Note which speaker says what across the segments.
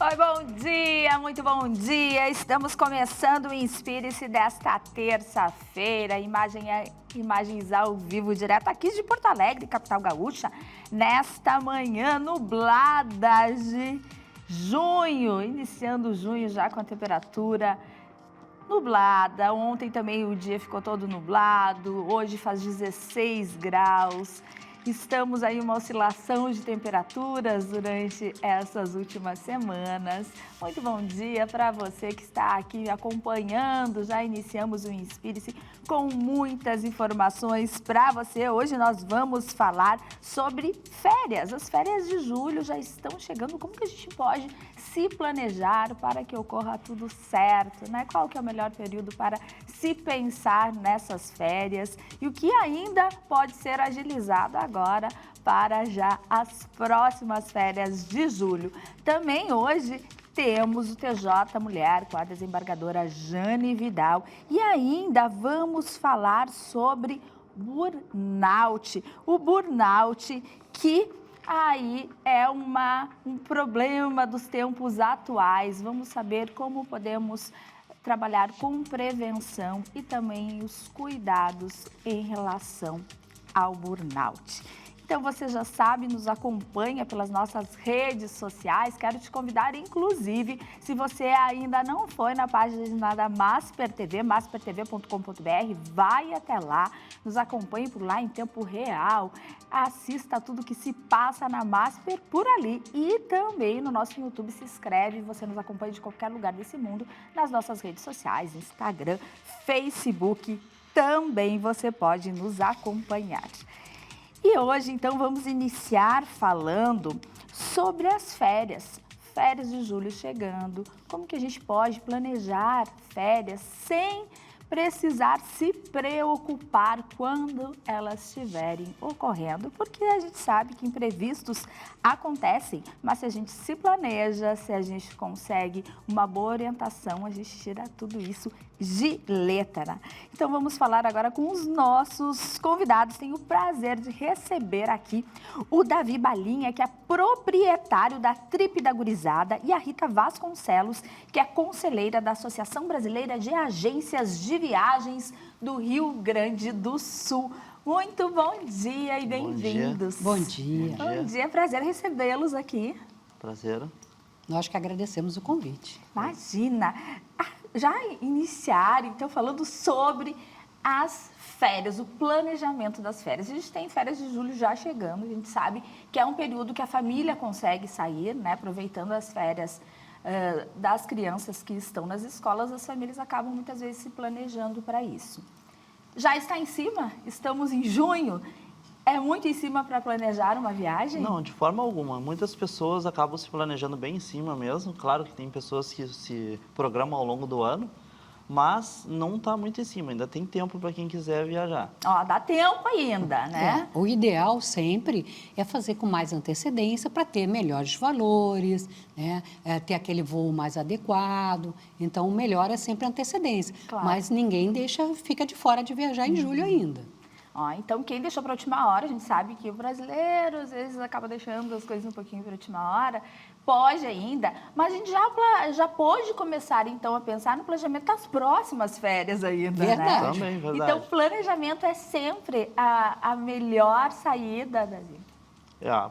Speaker 1: Oi, bom dia, muito bom dia. Estamos começando o Inspire-se desta terça-feira. Imagens ao vivo, direto aqui de Porto Alegre, capital gaúcha, nesta manhã nublada de junho, iniciando junho já com a temperatura nublada. Ontem também o dia ficou todo nublado, hoje faz 16 graus. Estamos aí uma oscilação de temperaturas durante essas últimas semanas. Muito bom dia para você que está aqui acompanhando. Já iniciamos o Inspire-se com muitas informações para você. Hoje nós vamos falar sobre férias. As férias de julho já estão chegando. Como que a gente pode se planejar para que ocorra tudo certo, né? Qual que é o melhor período para se pensar nessas férias e o que ainda pode ser agilizado agora para já as próximas férias de julho. Também hoje temos o TJ Mulher com a desembargadora Jane Vidal e ainda vamos falar sobre burnout. O burnout que aí é um problema dos tempos atuais. Vamos saber como podemos trabalhar com prevenção e também os cuidados em relação ao burnout. Então, você já sabe, nos acompanha pelas nossas redes sociais. Quero te convidar, inclusive, se você ainda não foi na página da Masper TV, maspertv.com.br, vai até lá, nos acompanhe por lá em tempo real, assista tudo que se passa na Masper por ali e também no nosso YouTube, se inscreve, você nos acompanha de qualquer lugar desse mundo, nas nossas redes sociais, Instagram, Facebook, também você pode nos acompanhar. E hoje, então, vamos iniciar falando sobre as férias. Férias de julho chegando. Como que a gente pode planejar férias sem precisar se preocupar quando elas estiverem ocorrendo? Porque a gente sabe que imprevistos acontecem, mas se a gente se planeja, se a gente consegue uma boa orientação, a gente tira tudo isso de letra. Então vamos falar agora com os nossos convidados. Tenho o prazer de receber aqui o Davi Balinha, que é proprietário da Trip da Gurizada, e a Rita Vasconcelos, que é conselheira da Associação Brasileira de Agências de Viagens do Rio Grande do Sul. Muito bom dia e bem-vindos.
Speaker 2: Bom dia.
Speaker 1: Bom dia, prazer recebê-los aqui.
Speaker 2: Prazer.
Speaker 3: Nós que agradecemos o convite.
Speaker 1: Imagina. Já iniciar, então, falando sobre as férias, o planejamento das férias. A gente tem férias de julho já chegando, a gente sabe que é um período que a família consegue sair, né, aproveitando as férias das crianças que estão nas escolas, as famílias acabam muitas vezes se planejando para isso. Já está em cima? Estamos em junho. É muito em cima para planejar uma viagem?
Speaker 2: Não, de forma alguma. Muitas pessoas acabam se planejando bem em cima mesmo. Claro que tem pessoas que se programam ao longo do ano, mas não está muito em cima. Ainda tem tempo para quem quiser viajar.
Speaker 1: Ó, dá tempo ainda, né?
Speaker 3: O ideal sempre é fazer com mais antecedência para ter melhores valores, né? Ter aquele voo mais adequado. Então, o melhor é sempre a antecedência.
Speaker 1: Claro.
Speaker 3: Mas ninguém fica de fora de viajar em julho ainda.
Speaker 1: Ó, então, quem deixou para a última hora, a gente sabe que o brasileiro, às vezes, acaba deixando as coisas um pouquinho para a última hora, pode ainda, mas a gente já pode começar, então, a pensar no planejamento das próximas férias ainda,
Speaker 3: Verdade.
Speaker 1: né?
Speaker 2: Também, verdade.
Speaker 1: Então, planejamento é sempre a melhor saída, Davi.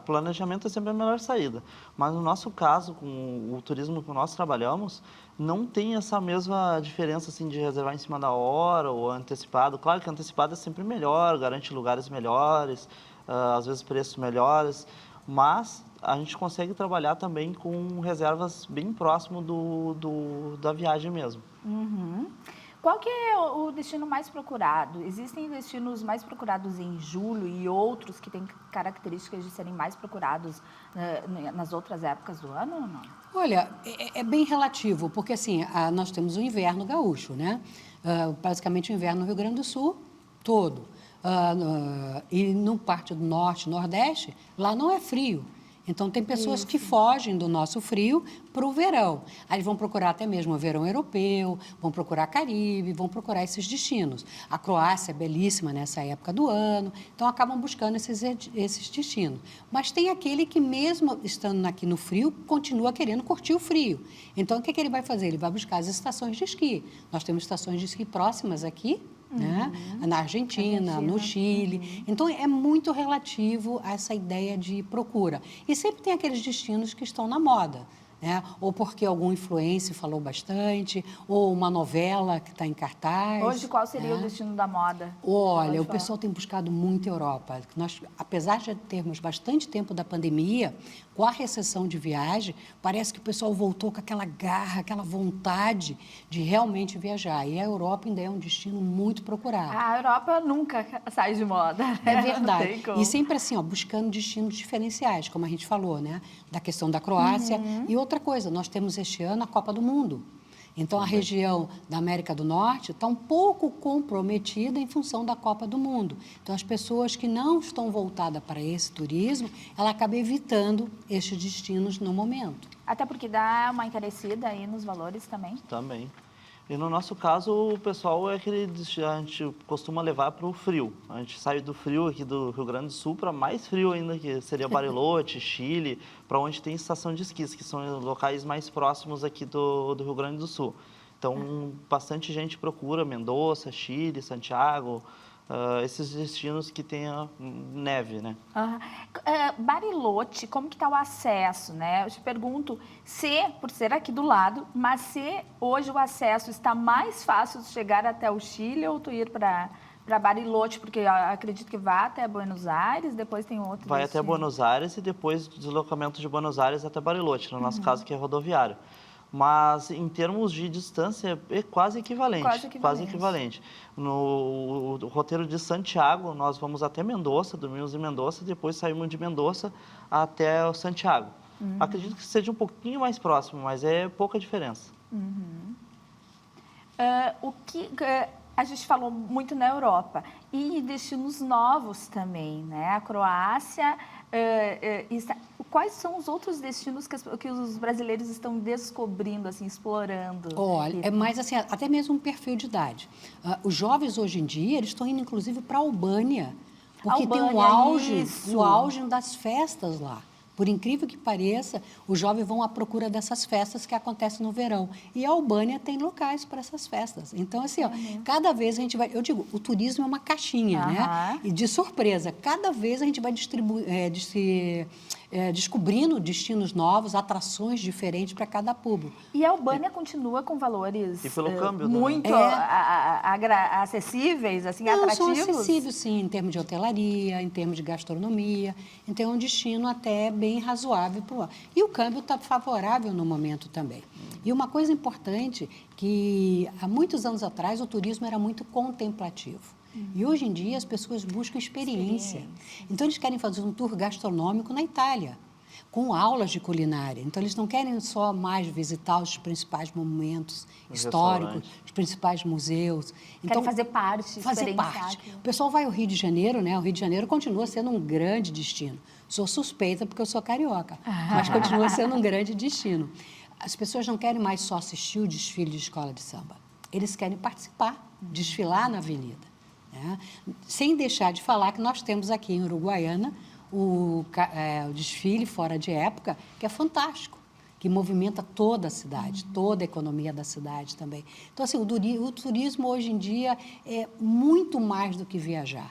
Speaker 2: Planejamento é sempre a melhor saída. Mas no nosso caso, com o turismo que nós trabalhamos, não tem essa mesma diferença assim, de reservar em cima da hora ou antecipado. Claro que antecipado é sempre melhor, garante lugares melhores, às vezes preços melhores, mas a gente consegue trabalhar também com reservas bem próximo da viagem mesmo.
Speaker 1: Uhum. Qual que é o destino mais procurado? Existem destinos mais procurados em julho e outros que têm características de serem mais procurados nas outras épocas do ano ou não?
Speaker 3: Olha, é bem relativo, porque assim, nós temos o inverno gaúcho, né? Basicamente o inverno no Rio Grande do Sul todo. E no parte do norte, nordeste, lá não é frio. Então, tem pessoas que fogem do nosso frio para o verão. Aí eles vão procurar até mesmo o verão europeu, vão procurar Caribe, vão procurar esses destinos. A Croácia é belíssima nessa época do ano, então acabam buscando esses destinos. Mas tem aquele que, mesmo estando aqui no frio, continua querendo curtir o frio. Então, o que ele vai fazer? Ele vai buscar as estações de esqui. Nós temos estações de esqui próximas aqui, né? Na Argentina, no Chile. Então, é muito relativo a essa ideia de procura. E sempre tem aqueles destinos que estão na moda, né? Ou porque algum influencer falou bastante, ou uma novela que está em cartaz.
Speaker 1: Hoje, qual seria o destino da moda?
Speaker 3: Olha, o pessoal tem buscado muito a Europa. Nós, apesar de termos bastante tempo da pandemia, com a recessão de viagem, parece que o pessoal voltou com aquela garra, aquela vontade de realmente viajar. E a Europa ainda é um destino muito procurado.
Speaker 1: A Europa nunca sai de moda.
Speaker 3: É verdade. E sempre assim, ó, buscando destinos diferenciais, como a gente falou, né? Da questão da Croácia. E outra coisa, nós temos este ano a Copa do Mundo. Então, a região da América do Norte está um pouco comprometida em função da Copa do Mundo. Então, as pessoas que não estão voltadas para esse turismo, ela acaba evitando estes destinos no momento.
Speaker 1: Até porque dá uma encarecida aí nos valores também.
Speaker 2: Também. E no nosso caso, o pessoal a gente costuma levar para o frio. A gente sai do frio aqui do Rio Grande do Sul para mais frio ainda, que seria Bariloche, Chile, para onde tem estação de esquis, que são locais mais próximos aqui do Rio Grande do Sul. Então, bastante gente procura Mendoza, Chile, Santiago, esses destinos que tenha neve, né?
Speaker 1: Bariloche, como que está o acesso, né? Eu te pergunto se, por ser aqui do lado, mas se hoje o acesso está mais fácil de chegar até o Chile ou tu ir para Bariloche, porque eu acredito que vai até Buenos Aires, depois tem outro
Speaker 2: Vai
Speaker 1: destino.
Speaker 2: até Buenos Aires e depois deslocamento de Buenos Aires até Bariloche, no nosso caso que é rodoviário. Mas, em termos de distância, é quase equivalente. Quase equivalente. No roteiro de Santiago, nós vamos até Mendoza, dormimos em Mendoza, depois saímos de Mendoza até o Santiago. Acredito que seja um pouquinho mais próximo, mas é pouca diferença.
Speaker 1: A gente falou muito na Europa e destinos novos também, né? A Croácia. Quais são os outros destinos que os brasileiros estão descobrindo, assim, explorando?
Speaker 3: Olha, é mais assim, até mesmo um perfil de idade. Os jovens hoje em dia, eles estão indo inclusive para a Albânia, porque tem um auge das festas lá. Por incrível que pareça, os jovens vão à procura dessas festas que acontecem no verão. E a Albânia tem locais para essas festas. Então, assim, ó, cada vez a gente vai... Eu digo, o turismo é uma caixinha, né? E de surpresa. Cada vez a gente vai descobrindo destinos novos, atrações diferentes para cada público.
Speaker 1: E a Albânia continua com valores
Speaker 2: e pelo câmbio,
Speaker 1: muito acessíveis, assim, atrativos?
Speaker 3: São acessíveis, sim, em termos de hotelaria, em termos de gastronomia. Então, é um destino até bem razoável para o ano. E o câmbio está favorável no momento também. E uma coisa importante, que há muitos anos atrás o turismo era muito contemplativo. E hoje em dia as pessoas buscam experiência. Então, eles querem fazer um tour gastronômico na Itália, com aulas de culinária. Então, eles não querem só mais visitar os principais momentos históricos, os principais museus.
Speaker 1: Querem fazer parte,
Speaker 3: fazer parte. O pessoal vai ao Rio de Janeiro, né? O Rio de Janeiro continua sendo um grande destino. Sou suspeita porque eu sou carioca, mas continua sendo um grande destino. As pessoas não querem mais só assistir o desfile de escola de samba. Eles querem participar, desfilar na avenida. Né? Sem deixar de falar que nós temos aqui em Uruguaiana o desfile fora de época, que é fantástico, que movimenta toda a cidade, toda a economia da cidade também. Então, assim, o turismo hoje em dia é muito mais do que viajar.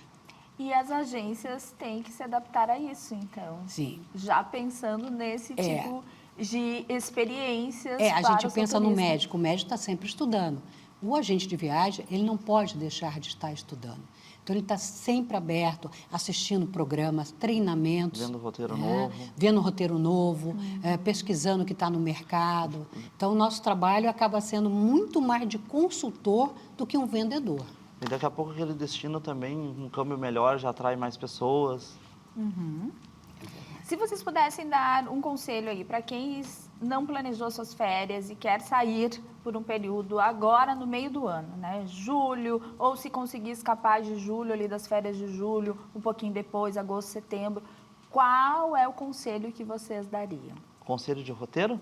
Speaker 1: E as agências têm que se adaptar a isso, então.
Speaker 3: Sim.
Speaker 1: Já pensando nesse tipo de experiências
Speaker 3: a gente
Speaker 1: para
Speaker 3: pensa
Speaker 1: o
Speaker 3: no
Speaker 1: turismo.
Speaker 3: médico, o médico está sempre estudando. O agente de viagem, ele não pode deixar de estar estudando. Então, ele está sempre aberto, assistindo programas, treinamentos.
Speaker 2: Vendo roteiro novo.
Speaker 3: Vendo roteiro novo, pesquisando o que está no mercado. Então, o nosso trabalho acaba sendo muito mais de consultor do que um vendedor.
Speaker 2: E daqui a pouco aquele destino também, um câmbio melhor, já atrai mais pessoas.
Speaker 1: Se vocês pudessem dar um conselho aí para quem não planejou suas férias e quer sair por um período agora no meio do ano, né? Julho, ou se conseguir escapar de julho, ali das férias de julho, um pouquinho depois, agosto, setembro. qual é o conselho que vocês dariam?
Speaker 2: Conselho de roteiro?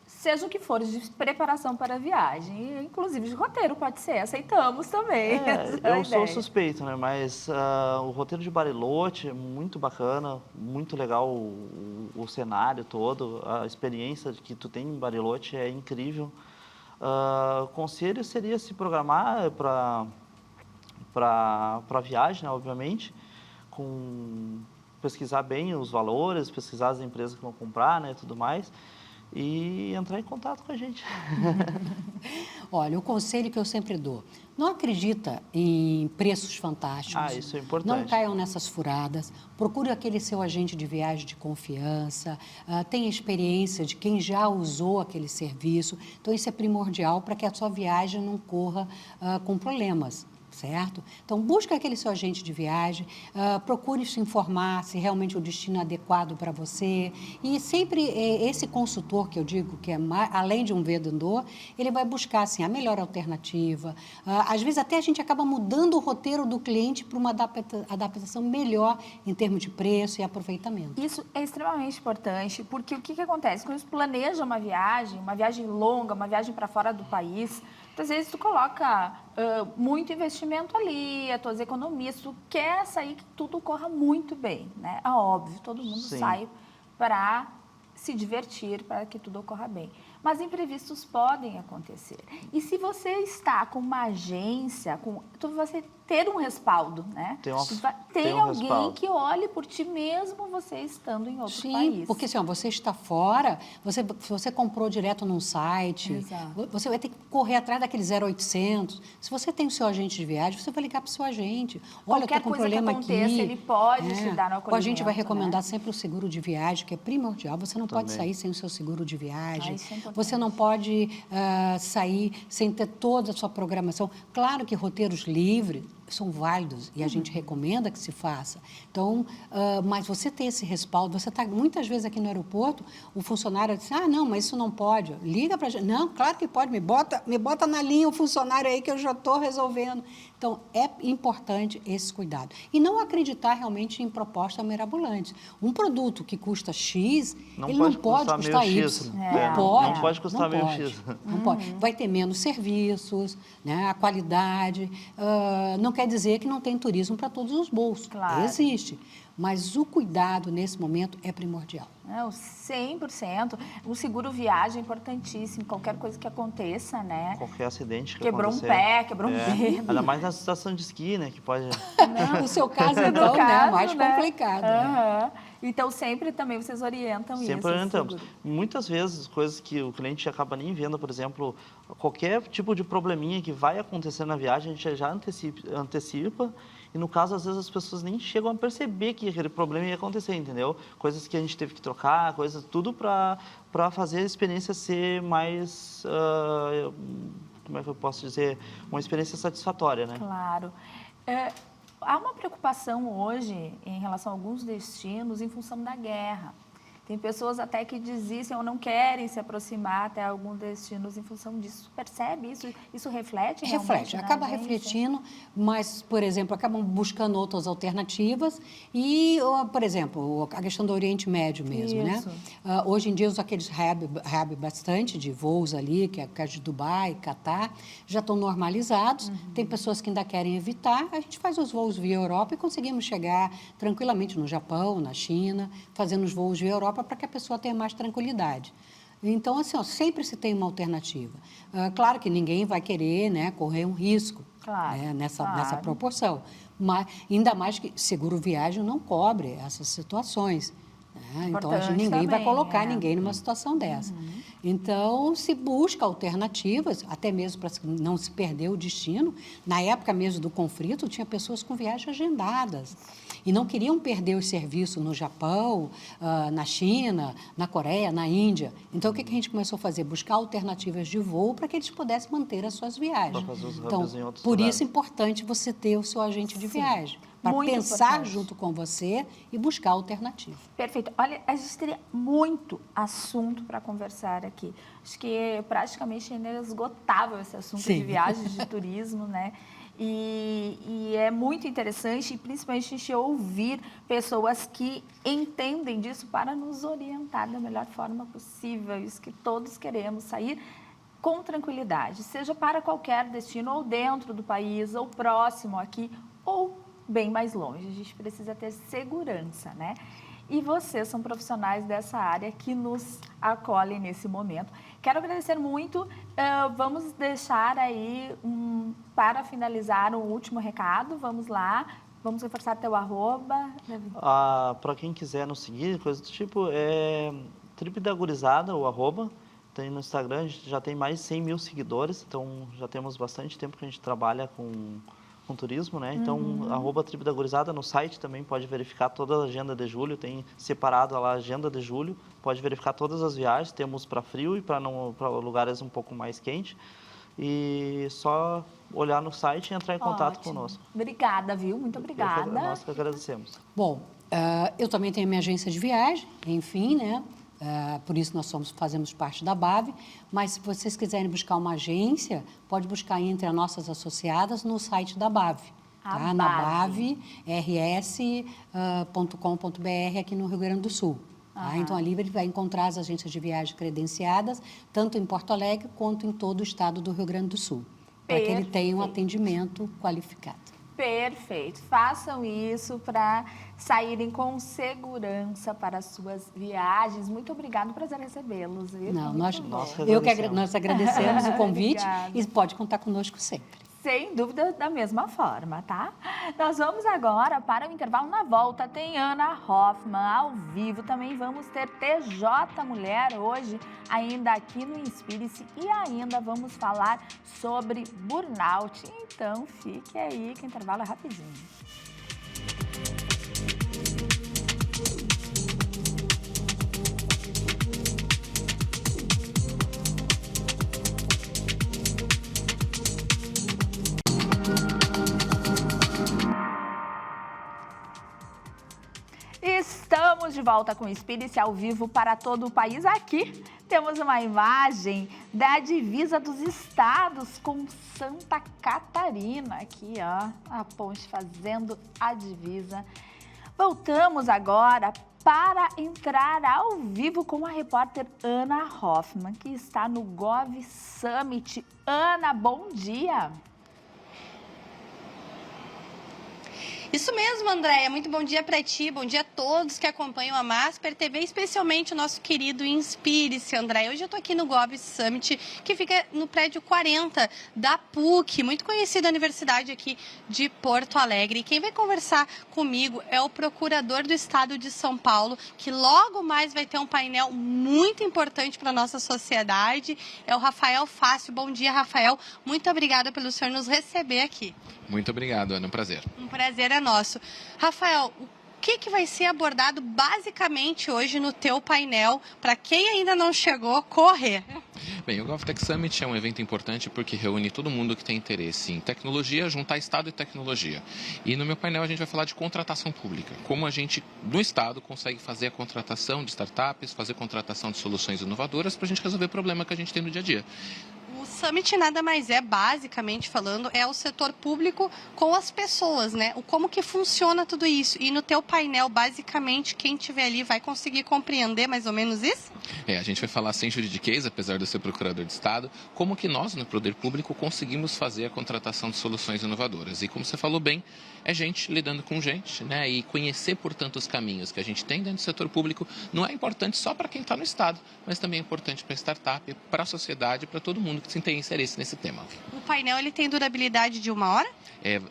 Speaker 1: Seja o que for, de preparação para a viagem, inclusive de roteiro, pode ser, aceitamos também.
Speaker 2: Eu sou suspeito, né? Mas o roteiro de Bariloche é muito bacana, muito legal o cenário todo, a experiência que tu tem em Bariloche é incrível. O conselho seria se programar para a viagem, né, obviamente, pesquisar bem os valores, pesquisar as empresas que vão comprar, né, tudo mais, e entrar em contato com a gente.
Speaker 3: Olha, o conselho que eu sempre dou, não acredita em preços fantásticos.
Speaker 2: Isso é importante.
Speaker 3: Não caiam nessas furadas. Procure aquele seu agente de viagem de confiança, tenha experiência de quem já usou aquele serviço. Então, isso é primordial para que a sua viagem não corra com problemas. Certo? Então, busque aquele seu agente de viagem, procure se informar se realmente o destino é adequado para você. E sempre esse consultor, que eu digo, que é além de um vendedor, ele vai buscar assim, a melhor alternativa. Às vezes, até a gente acaba mudando o roteiro do cliente para uma adaptação melhor em termos de preço e aproveitamento.
Speaker 1: Isso é extremamente importante, porque o que acontece? Quando você planeja uma viagem longa, uma viagem para fora do país, às vezes tu coloca muito investimento ali, as tuas economias, tu quer sair que tudo corra muito bem, né? É óbvio, todo mundo
Speaker 2: Sim.
Speaker 1: sai para se divertir, para que tudo ocorra bem. Mas imprevistos podem acontecer. E se você está com uma agência, tu vai ter um respaldo, né? Tem alguém
Speaker 2: respaldo.
Speaker 1: que olhe por ti mesmo você estando em outro
Speaker 3: Sim,
Speaker 1: país.
Speaker 3: porque assim, você está fora, você comprou direto num site,
Speaker 1: Exato.
Speaker 3: você vai ter que correr atrás daquele 0800. Se você tem o seu agente de viagem, você vai ligar para o seu agente. Olha,
Speaker 1: Qualquer
Speaker 3: eu tô com um
Speaker 1: coisa que
Speaker 3: problema
Speaker 1: aconteça,
Speaker 3: aqui.
Speaker 1: ele pode te dar no
Speaker 3: A gente vai
Speaker 1: acolhimento,
Speaker 3: recomendar
Speaker 1: né?
Speaker 3: sempre o seguro de viagem, que é primordial. Você não pode sair sem o seu seguro de viagem.
Speaker 1: Isso é importante.
Speaker 3: Você não pode sair sem ter toda a sua programação. Claro que roteiros livres são válidos e a gente recomenda que se faça. Então, mas você ter esse respaldo, você está muitas vezes aqui no aeroporto, o funcionário diz, não, mas isso não pode. Liga para a gente. Não, claro que pode, me bota na linha o funcionário aí que eu já estou resolvendo. Então, é importante esse cuidado. E não acreditar realmente em propostas mirabolantes. Um produto que custa X, ele não pode custar Y.
Speaker 2: Não pode custar meio X.
Speaker 3: Não pode. Vai ter menos serviços, né? A qualidade. Não quer dizer que não tem turismo para todos os bolsos.
Speaker 1: Claro.
Speaker 3: Existe. Mas o cuidado nesse momento é primordial.
Speaker 1: O 100%. O seguro viagem é importantíssimo. Qualquer coisa que aconteça, né?
Speaker 2: Qualquer acidente que
Speaker 1: quebrou
Speaker 2: acontecer.
Speaker 1: Um pé, quebrou um dedo.
Speaker 2: Ainda mais na estação de esqui, né? Que pode...
Speaker 3: O seu caso, então, né? Mais complicado. Né?
Speaker 1: Então, sempre também vocês orientam isso.
Speaker 2: Sempre orientamos. Muitas vezes, coisas que o cliente acaba nem vendo, por exemplo, qualquer tipo de probleminha que vai acontecer na viagem, a gente já antecipa. E, no caso, às vezes as pessoas nem chegam a perceber que aquele problema ia acontecer, entendeu? Coisas que a gente teve que trocar, coisas, tudo para fazer a experiência ser mais, como é que eu posso dizer, uma experiência satisfatória, né?
Speaker 1: Claro. Há uma preocupação hoje em relação a alguns destinos em função da guerra. Tem pessoas até que desistem ou não querem se aproximar até alguns destinos em função disso. Percebe isso? Isso reflete realmente?
Speaker 3: Reflete, acaba refletindo, mas, por exemplo, acabam buscando outras alternativas e, por exemplo, a questão do Oriente Médio mesmo,
Speaker 1: isso.
Speaker 3: né? Hoje em dia, aqueles hub bastante de voos ali, que é o de Dubai, Catar, já estão normalizados. Tem pessoas que ainda querem evitar. A gente faz os voos via Europa e conseguimos chegar tranquilamente no Japão, na China, fazendo os voos via Europa para que a pessoa tenha mais tranquilidade. Então, assim, sempre se tem uma alternativa. Claro que ninguém vai querer, né, correr um risco,
Speaker 1: claro,
Speaker 3: né, nessa proporção. Mas, ainda mais que seguro viagem não cobre essas situações. Né? Então, ninguém
Speaker 1: também,
Speaker 3: vai colocar ninguém numa situação dessa. Então, se busca alternativas, até mesmo para não se perder o destino. Na época mesmo do conflito, tinha pessoas com viagens agendadas e não queriam perder os serviços no Japão, na China, na Coreia, na Índia. Então, o que a gente começou a fazer? Buscar alternativas de voo para que eles pudessem manter as suas viagens. Então, por isso é importante você ter o seu agente de viagem, para pensar junto com você e buscar alternativas.
Speaker 1: Perfeito. Olha, a gente teria muito assunto para conversar aqui. Acho que é praticamente inesgotável esse assunto de viagens, de turismo, né? E é muito interessante, principalmente a gente ouvir pessoas que entendem disso para nos orientar da melhor forma possível. Isso que todos queremos, sair com tranquilidade, seja para qualquer destino, ou dentro do país, ou próximo aqui, ou bem mais longe. A gente precisa ter segurança, né? E vocês são profissionais dessa área que nos acolhem nesse momento. Quero agradecer muito. Vamos deixar aí, para finalizar, um último recado. Vamos lá. Vamos reforçar teu arroba.
Speaker 2: Para quem quiser nos seguir, coisa do tipo, é Trip da Gurizada, o arroba. Tem no Instagram, a gente já tem mais de 100 mil seguidores, então já temos bastante tempo que a gente trabalha com turismo, né? Então, arroba Trip da Gurizada, no site também pode verificar toda a agenda de julho, tem separado lá a agenda de julho, pode verificar todas as viagens, temos para frio e para lugares um pouco mais quentes. E só olhar no site e entrar em contato conosco.
Speaker 1: Obrigada, viu? Muito obrigada.
Speaker 2: Nós que agradecemos.
Speaker 3: Bom, eu também tenho a minha agência de viagem, enfim, né? Por isso nós fazemos parte da BAV, mas se vocês quiserem buscar uma agência, pode buscar entre as nossas associadas no site da BAV, tá? Na bavrs.com.br aqui no Rio Grande do Sul. Tá? Então, ali ele vai encontrar as agências de viagem credenciadas, tanto em Porto Alegre quanto em todo o estado do Rio Grande do Sul, para que ele tenha um atendimento qualificado.
Speaker 1: Perfeito. Façam isso para saírem com segurança para as suas viagens. Muito obrigada, prazer recebê-los.
Speaker 3: Nós agradecemos o convite e pode contar conosco sempre.
Speaker 1: Sem dúvida, da mesma forma, tá? Nós vamos agora para o intervalo. Na volta tem Ana Hoffman ao vivo. Também vamos ter TJ Mulher hoje, ainda aqui no Inspire-se. E ainda vamos falar sobre burnout. Então, fique aí que o intervalo é rapidinho. Estamos de volta com o Inspire-se ao vivo para todo o país. Aqui temos uma imagem da divisa dos estados com Santa Catarina. Aqui, ó, a ponte fazendo a divisa. Voltamos agora para entrar ao vivo com a repórter Ana Hoffman, que está no Gov Summit. Ana, bom dia!
Speaker 4: Isso mesmo, Andréia. Muito bom dia para ti, bom dia a todos que acompanham a Masper TV, especialmente o nosso querido Inspire-se, Andréia. Hoje eu estou aqui no Gov Summit, que fica no prédio 40 da PUC, muito conhecida universidade aqui de Porto Alegre. E quem vai conversar comigo é o procurador do estado de São Paulo, que logo mais vai ter um painel muito importante para a nossa sociedade. É o Rafael Fácio. Bom dia, Rafael. Muito obrigada pelo senhor nos receber aqui.
Speaker 5: Muito obrigado, Ana. Um prazer.
Speaker 4: Um prazer é nosso. Rafael, o que vai ser abordado basicamente hoje no teu painel? Para quem ainda não chegou, correr.
Speaker 5: Bem, o GovTech Summit é um evento importante porque reúne todo mundo que tem interesse em tecnologia, juntar Estado e tecnologia. E no meu painel a gente vai falar de contratação pública. Como a gente, no Estado, consegue fazer a contratação de startups, fazer contratação de soluções inovadoras para a gente resolver o problema que a gente tem no dia a dia.
Speaker 4: O Summit nada mais é, basicamente falando, é o setor público com as pessoas, né? Como que funciona tudo isso. E no teu painel, basicamente, quem estiver ali vai conseguir compreender mais ou menos isso?
Speaker 5: A gente vai falar sem juridiquês, apesar de eu ser procurador de Estado, como que nós, no Poder Público, conseguimos fazer a contratação de soluções inovadoras. E como você falou bem, é gente lidando com gente, né? E conhecer, portanto, os caminhos que a gente tem dentro do setor público não é importante só para quem está no Estado, mas também é importante para a startup, para a sociedade, para todo mundo que tem interesse nesse tema.
Speaker 4: O painel ele tem durabilidade de 1 hora?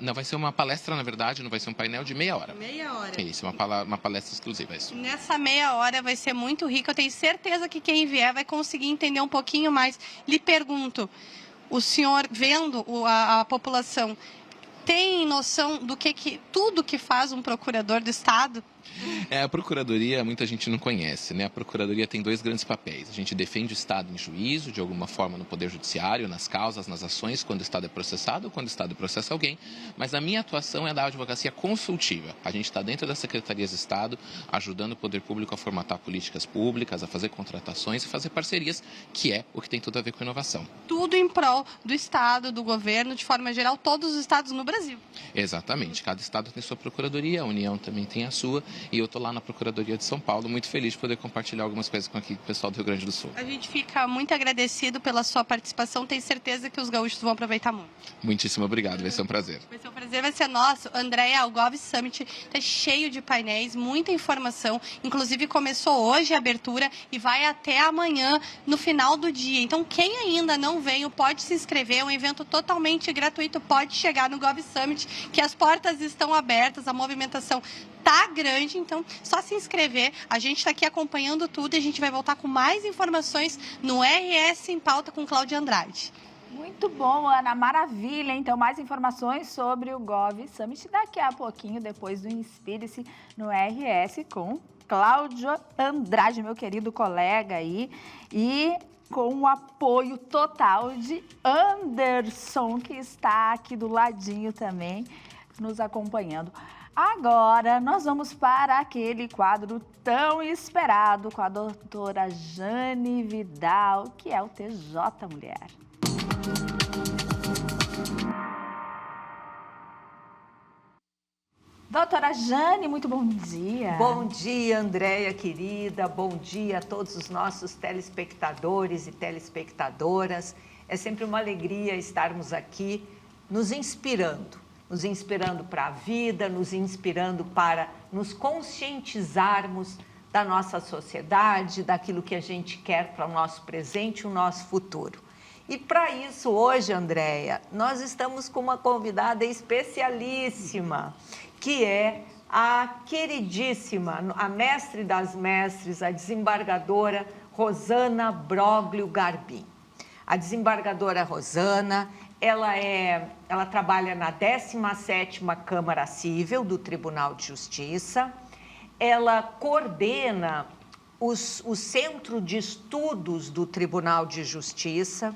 Speaker 5: Não vai ser uma palestra, na verdade, não vai ser um painel de meia hora.
Speaker 4: Meia hora.
Speaker 5: Isso, uma palestra exclusiva. Isso.
Speaker 4: Nessa meia hora vai ser muito rica, eu tenho certeza que quem vier vai conseguir entender um pouquinho mais. Lhe pergunto, o senhor vendo a população tem noção do que tudo que faz um procurador do Estado?
Speaker 5: A Procuradoria, muita gente não conhece, né? A Procuradoria tem 2 grandes papéis. A gente defende o Estado em juízo, de alguma forma, no Poder Judiciário, nas causas, nas ações, quando o Estado é processado ou quando o Estado processa alguém. Mas a minha atuação é da advocacia consultiva. A gente está dentro das secretarias de Estado, ajudando o Poder Público a formatar políticas públicas, a fazer contratações e fazer parcerias, que é o que tem tudo a ver com inovação.
Speaker 4: Tudo em prol do Estado, do governo, de forma geral, todos os estados no Brasil.
Speaker 5: Exatamente. Cada estado tem sua procuradoria, a União também tem a sua. E eu estou lá na Procuradoria de São Paulo, muito feliz de poder compartilhar algumas coisas com aqui, o pessoal do Rio Grande do Sul.
Speaker 4: A gente fica muito agradecido pela sua participação, tenho certeza que os gaúchos vão aproveitar muito.
Speaker 5: Muitíssimo obrigado, vai ser um prazer.
Speaker 4: Vai ser um prazer, vai ser nosso. Andréia, o Gov Summit está cheio de painéis, muita informação, inclusive começou hoje a abertura e vai até amanhã, no final do dia. Então, quem ainda não veio, pode se inscrever, é um evento totalmente gratuito, pode chegar no Gov Summit, que as portas estão abertas, a movimentação tá grande, então só se inscrever. A gente está aqui acompanhando tudo e a gente vai voltar com mais informações no RS em Pauta com Cláudia Andrade.
Speaker 1: Muito bom, Ana, maravilha. Então, mais informações sobre o Gov Summit daqui a pouquinho, depois do Inspire-se no RS com Cláudio Andrade, meu querido colega aí, e com o apoio total de Anderson, que está aqui do ladinho também, nos acompanhando. Agora, nós vamos para aquele quadro tão esperado com a doutora Jane Vidal, que é o TJ Mulher. Doutora Jane, muito bom dia.
Speaker 6: Bom dia, Andréia, querida. Bom dia a todos os nossos telespectadores e telespectadoras. É sempre uma alegria estarmos aqui nos inspirando para a vida, nos inspirando para nos conscientizarmos da nossa sociedade, daquilo que a gente quer para o nosso presente e o nosso futuro. E para isso, hoje, Andréia, nós estamos com uma convidada especialíssima, que é a queridíssima, a mestre das mestres, a desembargadora Rosana Broglio Garbim. A desembargadora Rosana, ela trabalha na 17ª Câmara Cível do Tribunal de Justiça, ela coordena o Centro de Estudos do Tribunal de Justiça,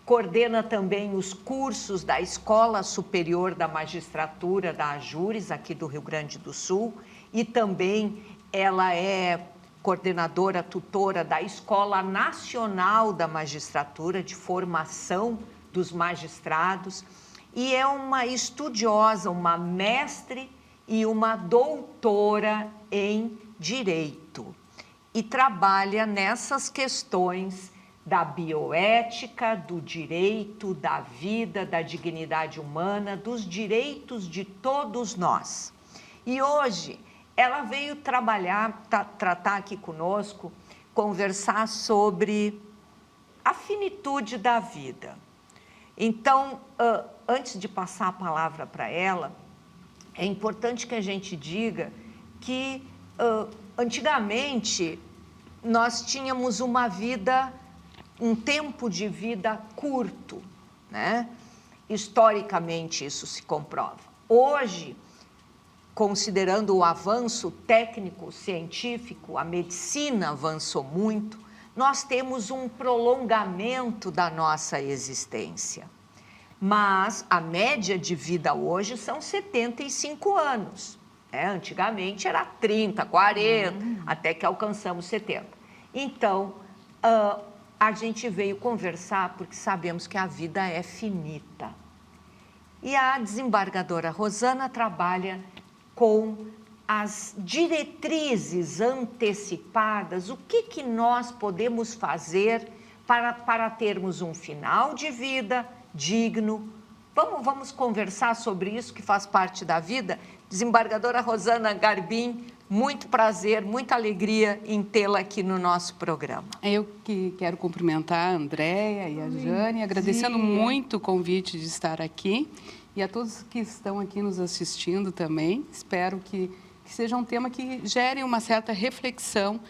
Speaker 6: coordena também os cursos da Escola Superior da Magistratura, da AJURES, aqui do Rio Grande do Sul, e também ela é coordenadora, tutora da Escola Nacional da Magistratura, de formação dos magistrados, e é uma estudiosa, uma mestre e uma doutora em Direito. E trabalha nessas questões da bioética, do direito, da vida, da dignidade humana, dos direitos de todos nós. E hoje ela veio tratar aqui conosco, conversar sobre a finitude da vida. Então, antes de passar a palavra para ela, é importante que a gente diga que antigamente nós tínhamos um tempo de vida curto, né? Historicamente isso se comprova. Hoje, considerando o avanço técnico-científico, a medicina avançou muito, nós temos um prolongamento da nossa existência. Mas a média de vida hoje são 75 anos. Antigamente era 30, 40, até que alcançamos 70. Então, a gente veio conversar porque sabemos que a vida é finita. E a desembargadora Rosana trabalha com as diretrizes antecipadas, o que nós podemos fazer para termos um final de vida digno. Vamos conversar sobre isso, que faz parte da vida. Desembargadora Rosana Garbim, muito prazer, muita alegria em tê-la aqui no nosso programa.
Speaker 7: Eu que quero cumprimentar a Andréia e a Jane, agradecendo muito o convite de estar aqui e a todos que estão aqui nos assistindo também. Espero que seja um tema que gere uma certa reflexão,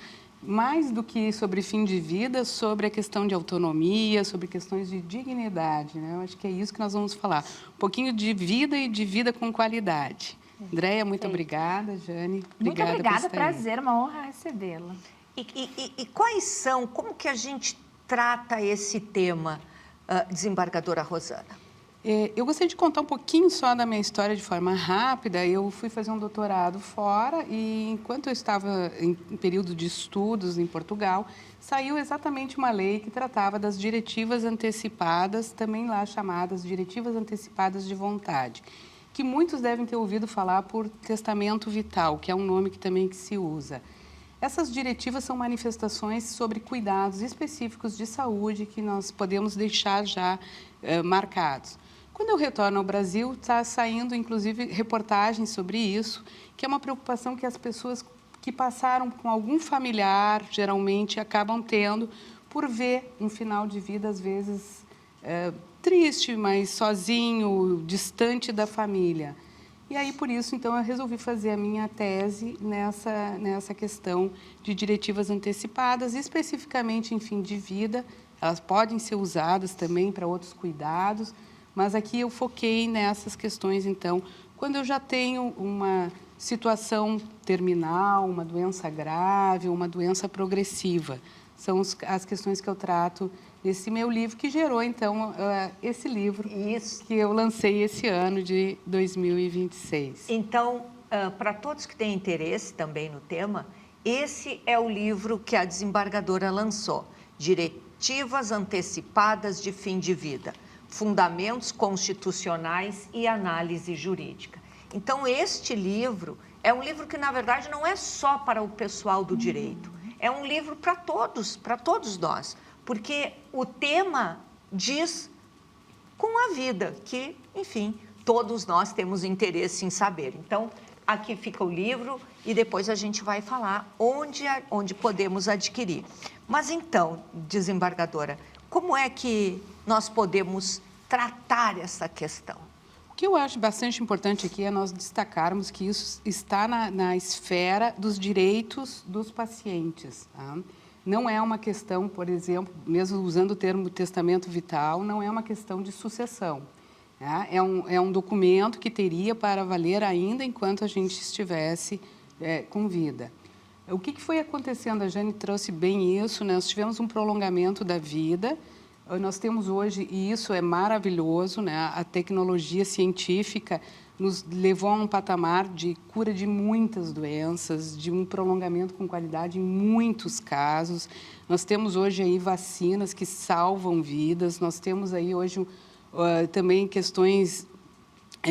Speaker 7: mais do que sobre fim de vida, sobre a questão de autonomia, sobre questões de dignidade, né? Eu acho que é isso que nós vamos falar. Um pouquinho de vida e de vida com qualidade. Andréia, muito obrigada. Jane,
Speaker 1: Muito
Speaker 7: obrigada
Speaker 1: obrigada,
Speaker 7: por estar aí.
Speaker 1: prazer, uma honra recebê-la.
Speaker 6: E quais são, como que a gente trata esse tema, desembargadora Rosana?
Speaker 7: Eu gostaria de contar um pouquinho só da minha história de forma rápida. Eu fui fazer um doutorado fora e, enquanto eu estava em período de estudos em Portugal, saiu exatamente uma lei que tratava das diretivas antecipadas, também lá chamadas diretivas antecipadas de vontade, que muitos devem ter ouvido falar por testamento vital, que é um nome que também que se usa. Essas diretivas são manifestações sobre cuidados específicos de saúde que nós podemos deixar já marcados. Quando eu retorno ao Brasil, está saindo, inclusive, reportagens sobre isso, que é uma preocupação que as pessoas que passaram com algum familiar, geralmente, acabam tendo por ver um final de vida, às vezes, triste, mas sozinho, distante da família. E aí, por isso, então, eu resolvi fazer a minha tese nessa questão de diretivas antecipadas, especificamente em fim de vida. Elas podem ser usadas também para outros cuidados, mas aqui eu foquei nessas questões, então, quando eu já tenho uma situação terminal, uma doença grave, uma doença progressiva. São as questões que eu trato nesse meu livro, que gerou, então, esse livro que eu lancei esse ano de 2026.
Speaker 6: Então, para todos que têm interesse também no tema, esse é o livro que a desembargadora lançou, Diretivas Antecipadas de Fim de Vida, Fundamentos Constitucionais e Análise Jurídica. Então, este livro é um livro que, na verdade, não é só para o pessoal do direito, é um livro para todos nós, porque o tema diz com a vida, que, enfim, todos nós temos interesse em saber. Então, aqui fica o livro e depois a gente vai falar onde podemos adquirir. Mas então, desembargadora, como é que nós podemos tratar essa questão?
Speaker 7: O que eu acho bastante importante aqui é nós destacarmos que isso está na esfera dos direitos dos pacientes. Tá? Não é uma questão, por exemplo, mesmo usando o termo testamento vital, não é uma questão de sucessão. Tá? É um documento que teria para valer ainda enquanto a gente estivesse com vida. O que foi acontecendo? A Jane trouxe bem isso, né? Nós tivemos um prolongamento da vida. Nós temos hoje, e isso é maravilhoso, né? A tecnologia científica nos levou a um patamar de cura de muitas doenças, de um prolongamento com qualidade em muitos casos. Nós temos hoje aí vacinas que salvam vidas, nós temos aí hoje também questões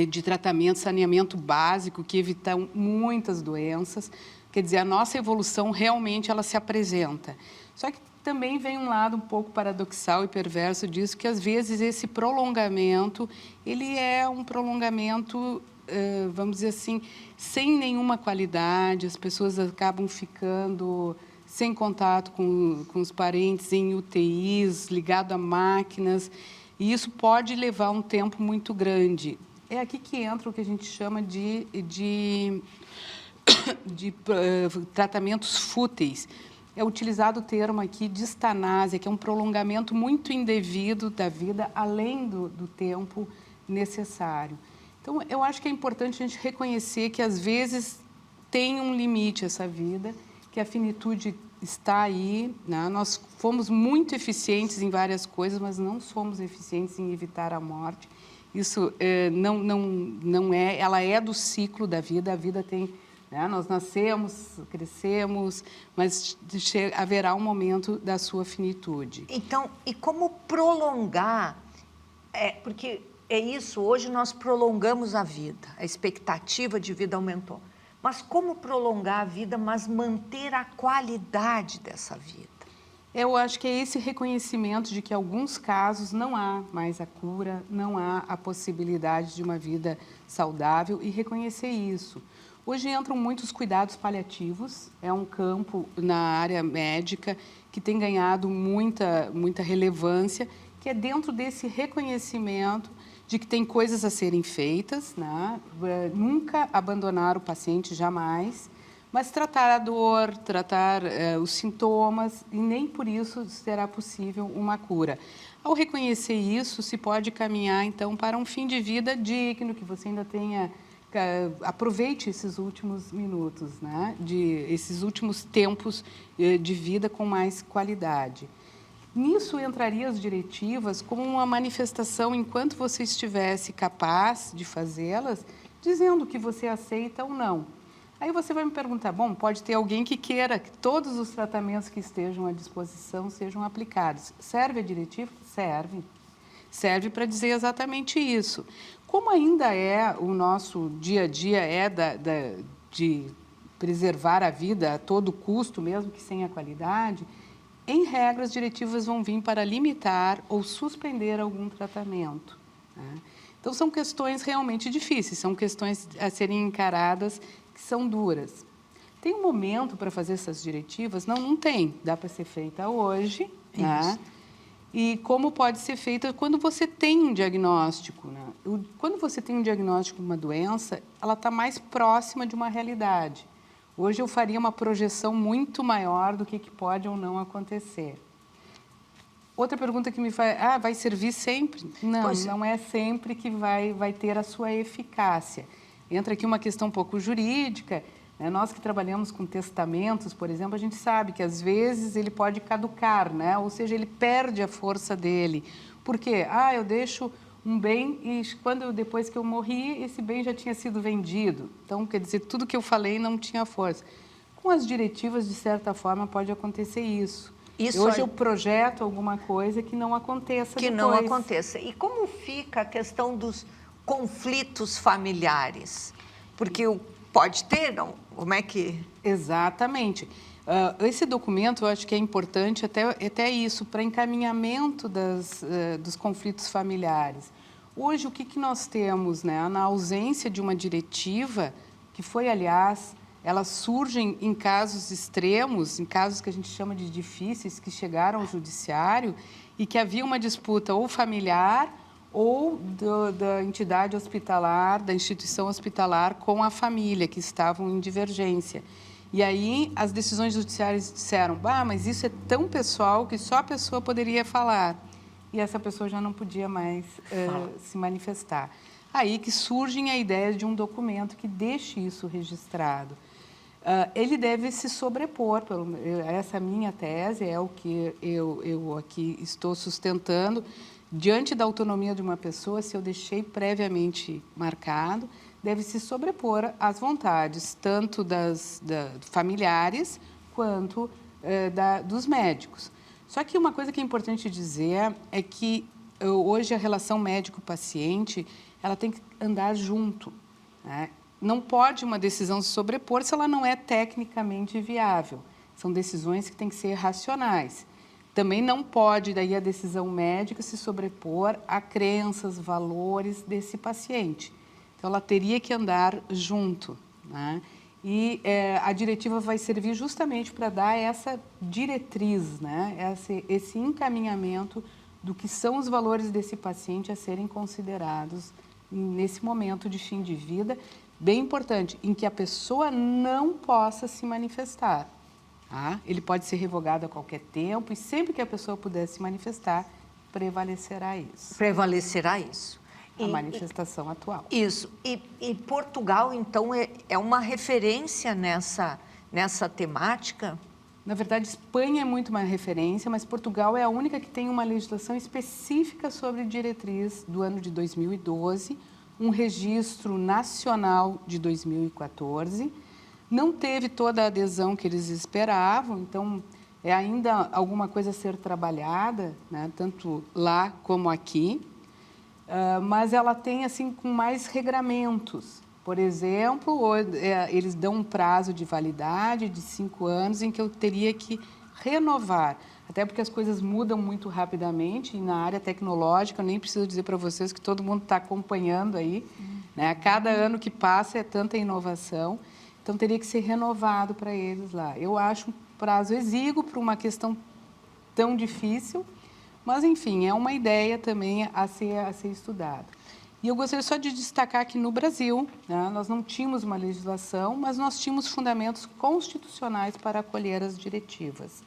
Speaker 7: de tratamento, saneamento básico que evitam muitas doenças. Quer dizer, a nossa evolução realmente ela se apresenta. Só que também vem um lado um pouco paradoxal e perverso disso, que às vezes esse prolongamento, ele é um prolongamento, vamos dizer assim, sem nenhuma qualidade, as pessoas acabam ficando sem contato com os parentes, em UTIs, ligado a máquinas, e isso pode levar um tempo muito grande. É aqui que entra o que a gente chama de tratamentos fúteis. É utilizado o termo aqui de distanásia, que é um prolongamento muito indevido da vida, além do tempo necessário. Então, eu acho que é importante a gente reconhecer que, às vezes, tem um limite essa vida, que a finitude está aí, né? Nós fomos muito eficientes em várias coisas, mas não somos eficientes em evitar a morte. Isso não é, ela é do ciclo da vida, a vida tem... Nós nascemos, crescemos, mas haverá um momento da sua finitude.
Speaker 6: Então, e como prolongar? Porque é isso, hoje nós prolongamos a vida, a expectativa de vida aumentou. Mas como prolongar a vida, mas manter a qualidade dessa vida?
Speaker 7: Eu acho que é esse reconhecimento de que, em alguns casos, não há mais a cura, não há a possibilidade de uma vida saudável e reconhecer isso. Hoje entram muitos cuidados paliativos, é um campo na área médica que tem ganhado muita relevância, que é dentro desse reconhecimento de que tem coisas a serem feitas, né? Nunca abandonar o paciente, jamais, mas tratar a dor, tratar os sintomas, e nem por isso será possível uma cura. Ao reconhecer isso, se pode caminhar, então, para um fim de vida digno, que você ainda tenha aproveite esses últimos minutos, né? Esses últimos tempos de vida com mais qualidade. Nisso entraria as diretivas como uma manifestação, enquanto você estivesse capaz de fazê-las, dizendo que você aceita ou não. Aí você vai me perguntar, bom, pode ter alguém que queira que todos os tratamentos que estejam à disposição sejam aplicados. Serve a diretiva? Serve. Serve para dizer exatamente isso. Como ainda é o nosso dia a dia, de preservar a vida a todo custo, mesmo que sem a qualidade, em regra, as diretivas vão vir para limitar ou suspender algum tratamento, né? Então, são questões realmente difíceis, são questões a serem encaradas que são duras. Tem um momento para fazer essas diretivas? Não tem. Dá para ser feita hoje, né? E como pode ser feita quando você tem um diagnóstico, né? Quando você tem um diagnóstico de uma doença, ela está mais próxima de uma realidade. Hoje eu faria uma projeção muito maior do que pode ou não acontecer. Outra pergunta que me faz, vai servir sempre? Não é sempre que vai ter a sua eficácia. Entra aqui uma questão um pouco jurídica, né? Nós que trabalhamos com testamentos, por exemplo, a gente sabe que às vezes ele pode caducar, né? Ou seja, ele perde a força dele. Por quê? Eu deixo um bem e depois que eu morri, esse bem já tinha sido vendido. Então, quer dizer, tudo que eu falei não tinha força. Com as diretivas, de certa forma, pode acontecer isso. Hoje eu projeto alguma coisa que não aconteça depois.
Speaker 6: Não aconteça. E como fica a questão dos conflitos familiares? Porque pode ter, não? Como é que...
Speaker 7: Exatamente. Esse documento, eu acho que é importante até isso, para encaminhamento dos conflitos familiares. Hoje, o que nós temos, né? Na ausência de uma diretiva, que foi, aliás, elas surgem em casos extremos, em casos que a gente chama de difíceis, que chegaram ao judiciário e que havia uma disputa ou familiar ou da entidade hospitalar, da instituição hospitalar com a família, que estavam em divergência. E aí as decisões judiciais disseram, mas isso é tão pessoal que só a pessoa poderia falar. E essa pessoa já não podia mais se manifestar. Aí que surge a ideia de um documento que deixe isso registrado. Ele deve se sobrepor, essa minha tese é o que eu aqui estou sustentando, diante da autonomia de uma pessoa, se eu deixei previamente marcado, deve se sobrepor às vontades, tanto das familiares quanto dos médicos. Só que uma coisa que é importante dizer é que hoje a relação médico-paciente ela tem que andar junto, né? Não pode uma decisão se sobrepor se ela não é tecnicamente viável. São decisões que têm que ser racionais. Também não pode, daí, a decisão médica se sobrepor a crenças, valores desse paciente. Então, ela teria que andar junto, né? E a diretiva vai servir justamente para dar essa diretriz, né? Esse encaminhamento do que são os valores desse paciente a serem considerados nesse momento de fim de vida, bem importante, em que a pessoa não possa se manifestar. Ele pode ser revogado a qualquer tempo e sempre que a pessoa puder se manifestar, prevalecerá isso.
Speaker 6: Prevalecerá isso.
Speaker 7: A manifestação atual.
Speaker 6: Isso. E Portugal, então, é uma referência nessa temática?
Speaker 7: Na verdade, Espanha é muito uma referência, mas Portugal é a única que tem uma legislação específica sobre diretriz do ano de 2012, um registro nacional de 2014. Não teve toda a adesão que eles esperavam, então é ainda alguma coisa a ser trabalhada, né, tanto lá como aqui, mas ela tem assim com mais regramentos. Por exemplo, eles dão um prazo de validade de 5 anos em que eu teria que renovar, até porque as coisas mudam muito rapidamente e na área tecnológica, eu nem preciso dizer para vocês que todo mundo está acompanhando aí, né? A cada ano que passa é tanta inovação. Então, teria que ser renovado para eles lá. Eu acho um prazo exíguo para uma questão tão difícil, mas, enfim, é uma ideia também a ser estudada. E eu gostaria só de destacar que no Brasil, né, nós não tínhamos uma legislação, mas nós tínhamos fundamentos constitucionais para acolher as diretivas.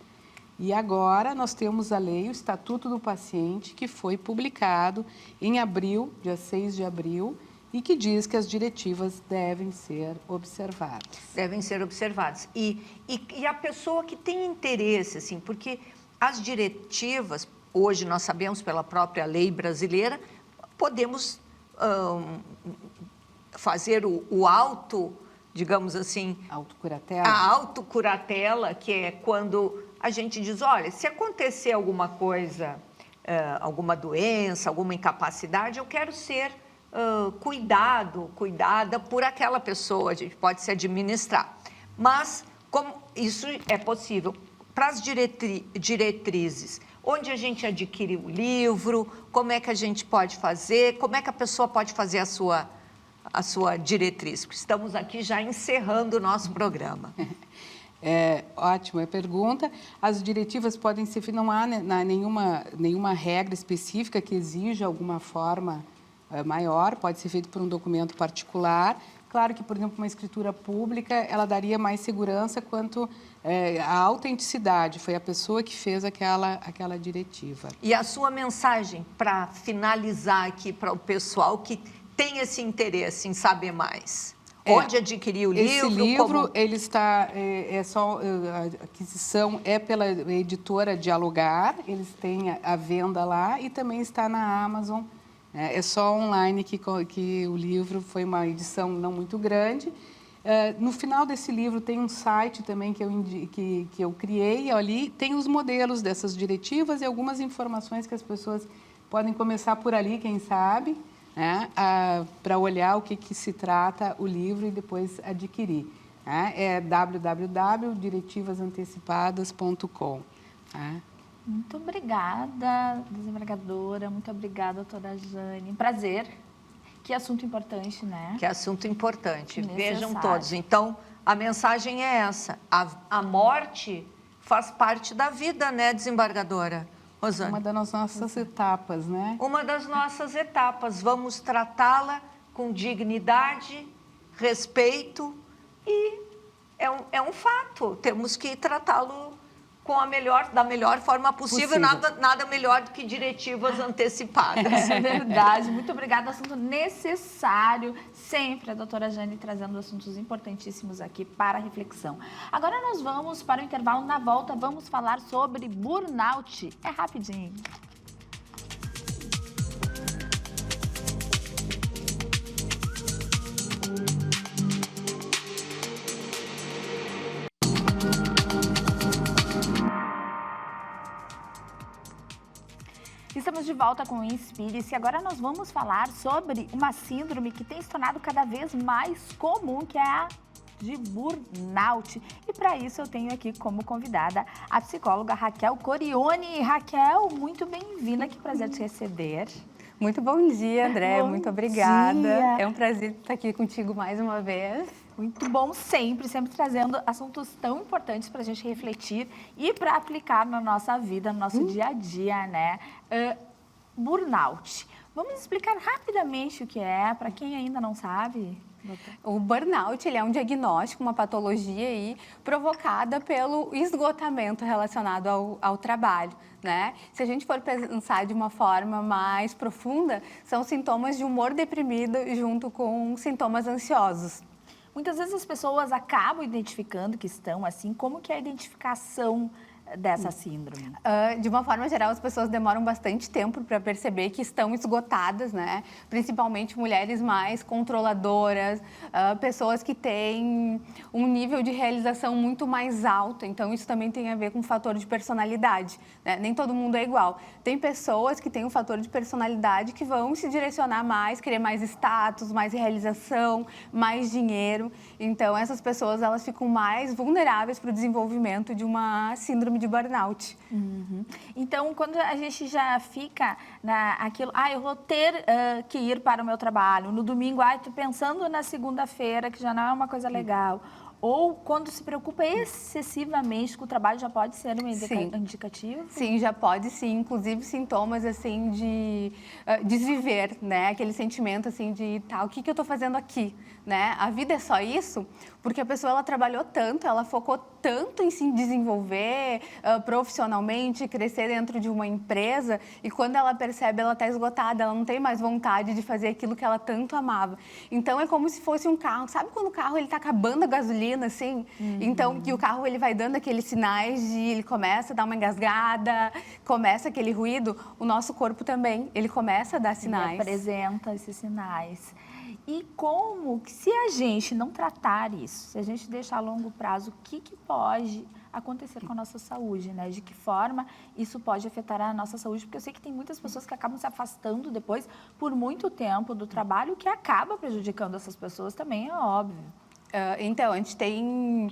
Speaker 7: E agora nós temos a lei, o Estatuto do Paciente, que foi publicado em abril, dia 6 de abril, e que diz que as diretivas devem ser observadas.
Speaker 6: Devem ser observadas. E a pessoa que tem interesse, assim, porque as diretivas, hoje nós sabemos pela própria lei brasileira, podemos fazer o auto, digamos assim...
Speaker 7: Autocuratela.
Speaker 6: A autocuratela, que é quando a gente diz, olha, se acontecer alguma coisa, alguma doença, alguma incapacidade, eu quero ser cuidada por aquela pessoa, a gente pode se administrar. Mas, como isso é possível, para as diretrizes, onde a gente adquire o livro, como é que a gente pode fazer, como é que a pessoa pode fazer a sua diretriz? Estamos aqui já encerrando o nosso programa.
Speaker 7: Ótima pergunta. As diretivas podem ser, não há nenhuma regra específica que exija alguma forma maior, pode ser feito por um documento particular. Claro que, por exemplo, uma escritura pública, ela daria mais segurança quanto à autenticidade, foi a pessoa que fez aquela diretiva.
Speaker 6: E a sua mensagem para finalizar aqui para o pessoal que tem esse interesse em saber mais? Onde adquirir o livro?
Speaker 7: Esse livro, ele está, a aquisição é pela editora Dialogar, eles têm a venda lá e também está na Amazon. É só online que o livro foi uma edição não muito grande. No final desse livro tem um site também que eu criei, ali tem os modelos dessas diretivas e algumas informações que as pessoas podem começar por ali, quem sabe, né, para olhar o que se trata o livro e depois adquirir. É www.diretivasantecipadas.com.
Speaker 1: Muito obrigada, desembargadora. Muito obrigada, doutora Jane. Prazer. Que assunto importante, né?
Speaker 6: Que assunto importante. Vejam todos. Então, a mensagem é essa. A morte faz parte da vida, né, desembargadora? Rosane?
Speaker 7: Uma das nossas etapas, né?
Speaker 6: Uma das nossas etapas. Vamos tratá-la com dignidade, respeito e é um fato. Temos que tratá-lo da melhor forma possível. Nada melhor do que diretivas antecipadas.
Speaker 1: É verdade. Muito obrigada. Assunto necessário. Sempre a doutora Jane trazendo assuntos importantíssimos aqui para a reflexão. Agora nós vamos para o intervalo. Na volta vamos falar sobre burnout. É rapidinho. Estamos de volta com o Inspire-se. Agora nós vamos falar sobre uma síndrome que tem se tornado cada vez mais comum, que é a de burnout. E para isso eu tenho aqui como convidada a psicóloga Raquel Corione. Raquel, muito bem-vinda, que prazer te receber.
Speaker 8: Muito bom dia, André. Muito obrigada.
Speaker 1: Dia.
Speaker 8: É um prazer estar aqui contigo mais uma vez.
Speaker 1: Muito bom, sempre trazendo assuntos tão importantes para a gente refletir e para aplicar na nossa vida, no nosso dia a dia, né? Burnout. Vamos explicar rapidamente o que é, para quem ainda não sabe?
Speaker 8: O burnout, ele é um diagnóstico, uma patologia aí, provocada pelo esgotamento relacionado ao trabalho, né? Se a gente for pensar de uma forma mais profunda, são sintomas de humor deprimido junto com sintomas ansiosos.
Speaker 1: Muitas vezes as pessoas acabam identificando que estão assim. Como que é a identificação dessa síndrome?
Speaker 8: De uma forma geral, as pessoas demoram bastante tempo para perceber que estão esgotadas, né? Principalmente mulheres mais controladoras, pessoas que têm um nível de realização muito mais alto. Então, isso também tem a ver com o fator de personalidade, né? Nem todo mundo é igual. Tem pessoas que têm um fator de personalidade que vão se direcionar mais, querer mais status, mais realização, mais dinheiro. Então, essas pessoas, elas ficam mais vulneráveis para o desenvolvimento de uma síndrome de burnout.
Speaker 1: Uhum. Então, quando a gente já fica naquilo, eu vou ter que ir para o meu trabalho, no domingo, estou pensando na segunda-feira, que já não é uma coisa legal. Ou quando se preocupa excessivamente com o trabalho, já pode ser um indicativo?
Speaker 8: Sim, já pode sim. Inclusive sintomas assim de desviver, né? Aquele sentimento assim de o que eu estou fazendo aqui, né? A vida é só isso? Porque a pessoa ela trabalhou tanto, ela focou tanto em se desenvolver profissionalmente, crescer dentro de uma empresa, e quando ela percebe, ela está esgotada, ela não tem mais vontade de fazer aquilo que ela tanto amava. Então, é como se fosse um carro. Sabe quando o carro está acabando a gasolina, assim? Então, que o carro ele vai dando aqueles sinais de... ele começa a dar uma engasgada, começa aquele ruído. O nosso corpo também, ele começa a dar sinais.
Speaker 1: Ele apresenta esses sinais. E como, se a gente não tratar isso, se a gente deixar a longo prazo, o que pode acontecer com a nossa saúde, né? De que forma isso pode afetar a nossa saúde? Porque eu sei que tem muitas pessoas que acabam se afastando depois por muito tempo do trabalho, que acaba prejudicando essas pessoas também, é óbvio.
Speaker 8: Então, a gente tem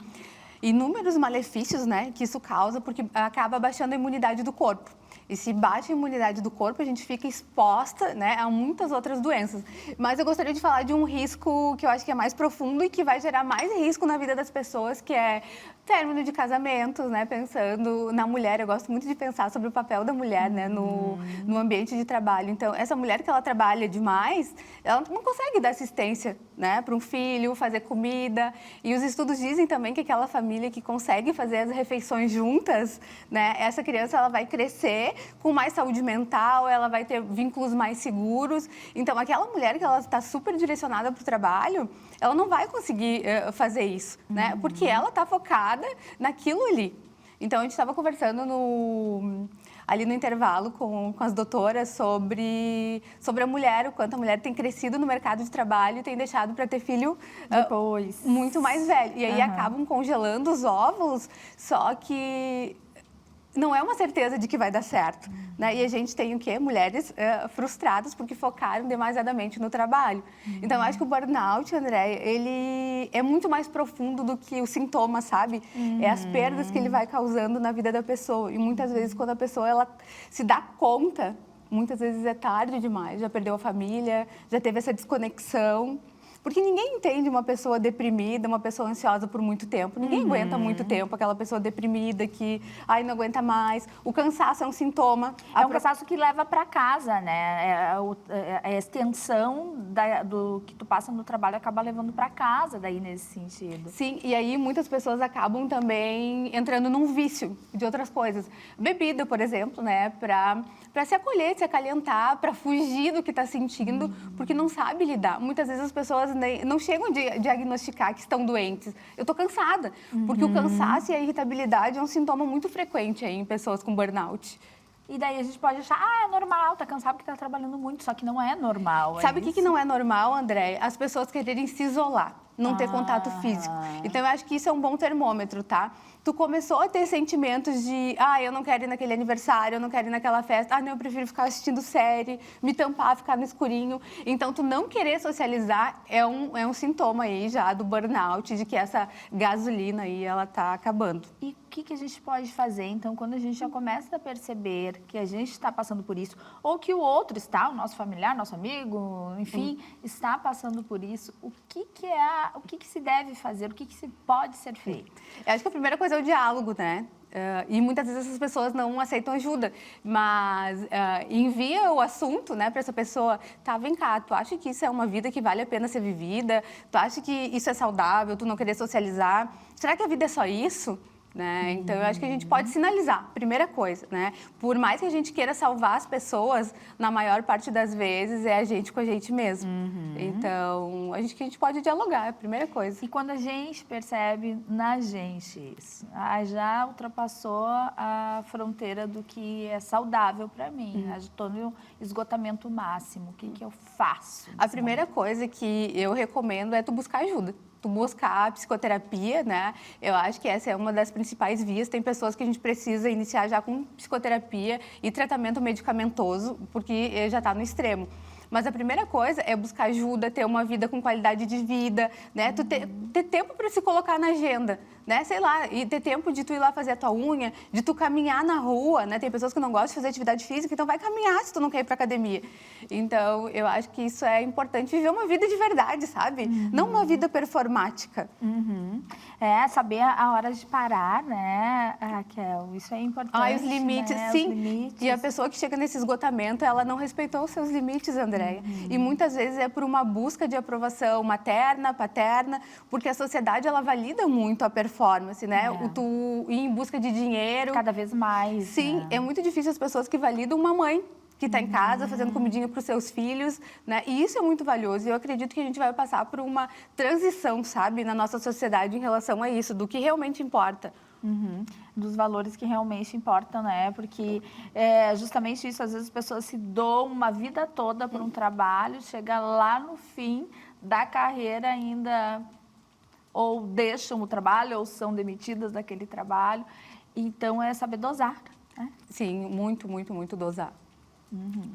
Speaker 8: inúmeros malefícios, né, que isso causa, porque acaba baixando a imunidade do corpo. E se baixa a imunidade do corpo, a gente fica exposta, né, a muitas outras doenças. Mas eu gostaria de falar de um risco que eu acho que é mais profundo e que vai gerar mais risco na vida das pessoas, que é término de casamentos, né, pensando na mulher. Eu gosto muito de pensar sobre o papel da mulher, né, no ambiente de trabalho. Então, essa mulher que ela trabalha demais, ela não consegue dar assistência, né, para um filho, fazer comida. E os estudos dizem também que aquela família que consegue fazer as refeições juntas, né, essa criança ela vai crescer com mais saúde mental, ela vai ter vínculos mais seguros. Então, aquela mulher que ela está super direcionada para o trabalho, ela não vai conseguir fazer isso, né? Porque ela está focada naquilo ali. Então, a gente estava conversando ali no intervalo com as doutoras sobre a mulher, o quanto a mulher tem crescido no mercado de trabalho e tem deixado para ter filho
Speaker 1: depois
Speaker 8: muito mais velho. E aí acabam congelando os óvulos, só que não é uma certeza de que vai dar certo, né? E a gente tem o quê? Mulheres frustradas porque focaram demasiadamente no trabalho. Então, eu acho que o burnout, Andréia, ele é muito mais profundo do que os sintomas, sabe? É as perdas que ele vai causando na vida da pessoa. E muitas vezes, quando a pessoa ela se dá conta, muitas vezes é tarde demais, já perdeu a família, já teve essa desconexão. Porque ninguém entende uma pessoa deprimida, uma pessoa ansiosa por muito tempo. Ninguém aguenta muito tempo aquela pessoa deprimida que, ai, não aguenta mais. O cansaço é um sintoma.
Speaker 1: É um cansaço que leva para casa, né? A extensão do que tu passa no trabalho acaba levando para casa, daí, nesse sentido.
Speaker 8: Sim, e aí muitas pessoas acabam também entrando num vício de outras coisas. Bebida, por exemplo, né? Para se acolher, se acalentar, para fugir do que está sentindo, porque não sabe lidar. Muitas vezes as pessoas não chegam a diagnosticar que estão doentes. Eu estou cansada, porque o cansaço e a irritabilidade é um sintoma muito frequente aí em pessoas com burnout.
Speaker 1: E daí a gente pode achar, é normal, tá cansado porque tá trabalhando muito, só que não é normal.
Speaker 8: Sabe o que não é normal, André? As pessoas quererem se isolar, não ter contato físico. Então, eu acho que isso é um bom termômetro, tá? Tu começou a ter sentimentos de, eu não quero ir naquele aniversário, eu não quero ir naquela festa, não, eu prefiro ficar assistindo série, me tampar, ficar no escurinho. Então, tu não querer socializar é um sintoma aí já do burnout, de que essa gasolina aí, ela tá acabando.
Speaker 1: E o que a gente pode fazer, então, quando a gente já começa a perceber que a gente está passando por isso, ou que o outro está, o nosso familiar, nosso amigo, enfim, está passando por isso, o que se deve fazer, o que se pode ser feito?
Speaker 8: Eu acho que a primeira coisa é o diálogo, né? E muitas vezes essas pessoas não aceitam ajuda, mas envia o assunto, né, para essa pessoa. Tá, vem cá, tu acha que isso é uma vida que vale a pena ser vivida? Tu acha que isso é saudável, tu não querer socializar? Será que a vida é só isso? Né? Então, eu acho que a gente pode sinalizar, primeira coisa, né? Por mais que a gente queira salvar as pessoas, na maior parte das vezes é a gente com a gente mesmo. Então, a gente pode dialogar, é a primeira coisa.
Speaker 1: E quando a gente percebe na gente isso, já ultrapassou a fronteira do que é saudável para mim, já estou no esgotamento máximo, o que eu faço?
Speaker 8: A primeira coisa que eu recomendo é tu buscar ajuda. Tu buscar a psicoterapia, né? Eu acho que essa é uma das principais vias. Tem pessoas que a gente precisa iniciar já com psicoterapia e tratamento medicamentoso, porque já está no extremo. Mas a primeira coisa é buscar ajuda, ter uma vida com qualidade de vida, né? Tu ter tempo para se colocar na agenda, né? Sei lá, e ter tempo de tu ir lá fazer a tua unha, de tu caminhar na rua, né? Tem pessoas que não gostam de fazer atividade física, então vai caminhar se tu não quer ir para academia. Então, eu acho que isso é importante, viver uma vida de verdade, sabe? Não uma vida performática.
Speaker 1: Saber a hora de parar, né, Raquel? Isso é importante.
Speaker 8: Os limites,
Speaker 1: né?
Speaker 8: sim.
Speaker 1: Os limites.
Speaker 8: E a pessoa que chega nesse esgotamento, ela não respeitou os seus limites, Andréia. E muitas vezes é por uma busca de aprovação materna, paterna, porque a sociedade, ela valida muito a performance performance, né?
Speaker 1: É.
Speaker 8: Tu ir em busca de dinheiro.
Speaker 1: Cada vez mais.
Speaker 8: Sim,
Speaker 1: né?
Speaker 8: é muito difícil as pessoas que validam uma mãe que está em casa fazendo comidinha para os seus filhos, né? E isso é muito valioso. E eu acredito que a gente vai passar por uma transição, sabe, na nossa sociedade em relação a isso, do que realmente importa.
Speaker 1: Dos valores que realmente importam, né? Porque é justamente isso, às vezes as pessoas se doam uma vida toda por um trabalho, chega lá no fim da carreira ainda ou deixam o trabalho ou são demitidas daquele trabalho. Então, é saber dosar, né?
Speaker 8: Sim, muito, muito, muito dosar.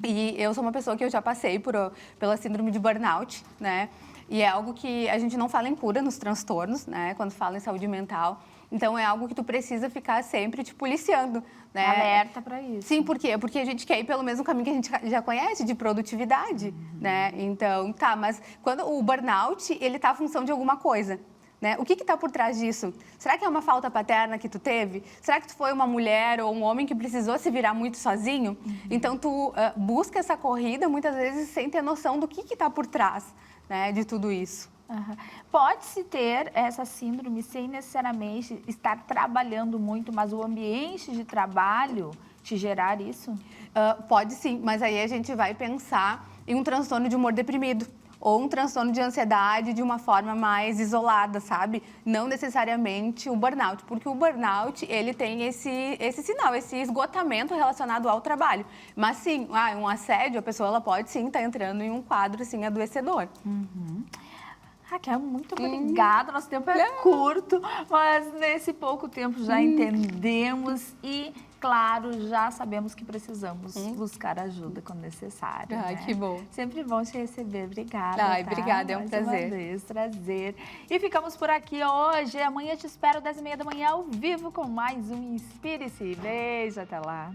Speaker 8: E eu sou uma pessoa que eu já passei pela síndrome de burnout, né? E é algo que a gente não fala em cura nos transtornos, né? Quando fala em saúde mental. Então, é algo que tu precisa ficar sempre te policiando, né?
Speaker 1: Alerta para isso.
Speaker 8: Sim, por quê? Porque a gente quer ir pelo mesmo caminho que a gente já conhece, de produtividade, né? Então, tá, mas quando o burnout, ele tá à função de alguma coisa, né? O que está por trás disso? Será que é uma falta paterna que tu teve? Será que tu foi uma mulher ou um homem que precisou se virar muito sozinho? Então, tu busca essa corrida, muitas vezes, sem ter noção do que está por trás, né, de tudo isso.
Speaker 1: Pode-se ter essa síndrome sem necessariamente estar trabalhando muito, mas o ambiente de trabalho te gerar isso?
Speaker 8: Pode sim, mas aí a gente vai pensar em um transtorno de humor deprimido ou um transtorno de ansiedade de uma forma mais isolada, sabe? Não necessariamente o burnout, porque o burnout, ele tem esse sinal, esse esgotamento relacionado ao trabalho. Mas sim, um assédio, a pessoa ela pode sim estar entrando em um quadro assim, adoecedor.
Speaker 1: Raquel, muito obrigada. Nosso tempo é curto, mas nesse pouco tempo já entendemos e, claro, já sabemos que precisamos buscar ajuda quando necessário.
Speaker 8: Ai,
Speaker 1: né?
Speaker 8: que bom.
Speaker 1: Sempre bom te receber. Obrigada.
Speaker 8: Ai, obrigada, é um
Speaker 1: Mais
Speaker 8: prazer.
Speaker 1: Uma vez, prazer. E ficamos por aqui hoje. Amanhã te espero, 10h30 da manhã, ao vivo, com mais um Inspire-se. Beijo, até lá.